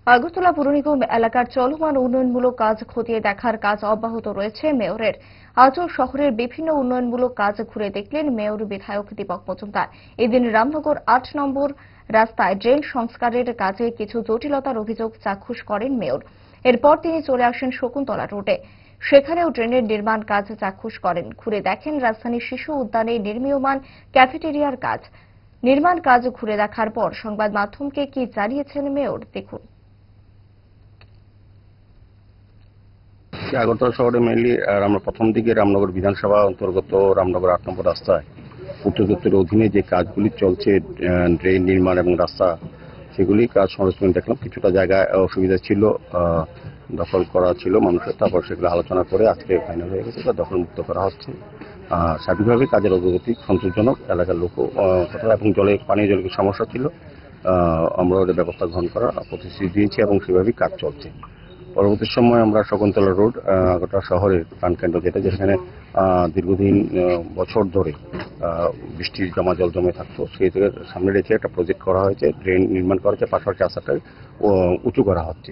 আগরতলা পুর নিগম এলাকার চলমান উন্নয়নমূলক কাজ খতিয়ে দেখার কাজ অব্যাহত রয়েছে মেয়রের। আজও শহরের বিভিন্ন উন্নয়নমূলক কাজ ঘুরে দেখলেন মেয়র বিধায়ক দীপক মজুমদার। এদিন রামনগর ৮ নম্বর রাস্তায় ড্রেন সংস্কারের কাজে কিছু জটিলতার অভিযোগ চাক্ষুষ করেন মেয়র। এরপর তিনি চলে আসেন শকুন্তলা রোডে, সেখানেও ড্রেনের নির্মাণ কাজ চাক্ষুষ করেন। ঘুরে দেখেন রাজধানীর শিশু উদ্যানে নির্মীয়মান ক্যাফেটেরিয়ার কাজ। নির্মাণ কাজ ঘুরে দেখার পর সংবাদ মাধ্যমকে কি জানিয়েছেন মেয়র, দেখুন। আগরতলা শহরে মেইনলি আমরা প্রথম দিকে রামনগর বিধানসভা অন্তর্গত রামনগর ৮ নম্বর রাস্তায় পূর্ত দপ্তরের অধীনে যে কাজগুলি চলছে, ড্রেন নির্মাণ এবং রাস্তা, সেগুলি কাজ সংরক্ষণ দেখলাম। কিছুটা জায়গায় অসুবিধা ছিল, দখল করা ছিল মানুষের, তারপর সেগুলো আলোচনা করে আজকে ফাইনাল হয়ে গেছে, দখল মুক্ত করা হচ্ছে। সার্বিকভাবে কাজের অগ্রগতি সন্তোষজনক। এলাকার লোক এবং পানীয় জলের সমস্যা ছিল, আমরা ওদের ব্যবস্থা গ্রহণ করার প্রতিশ্রুতি দিয়েছি এবং সেভাবেই কাজ চলছে। পরবর্তী সময় আমরা শকুন্তলা রোড আগরতলা শহরের প্রাণকেন্দ্র, যেখানে দীর্ঘদিন বছর ধরে বৃষ্টির জল জমে থাকতো, সেই থেকে সামনে রেখে একটা প্রজেক্ট করা হয়েছে, ড্রেন নির্মাণ করা হয়েছে, পাশাপাশি রাস্তাটাকে উঁচু করা হচ্ছে।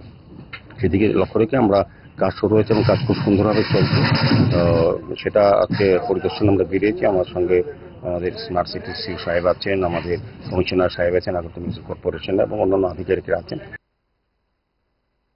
সেদিকে লক্ষ্য রেখে আমরা কাজ শুরু হয়েছে এবং কাজ খুব সুন্দরভাবে চলছে। সেটা আজকে পরিদর্শন আমরা বেরিয়েছি। আমার সঙ্গে আমাদের স্মার্ট সিটি সাহেব আছেন, আমাদের কমিশনার সাহেব আছেন, আগরতলা মিউনিসিপাল কর্পোরেশন এবং অন্যান্য আধিকারিকরা আছেন।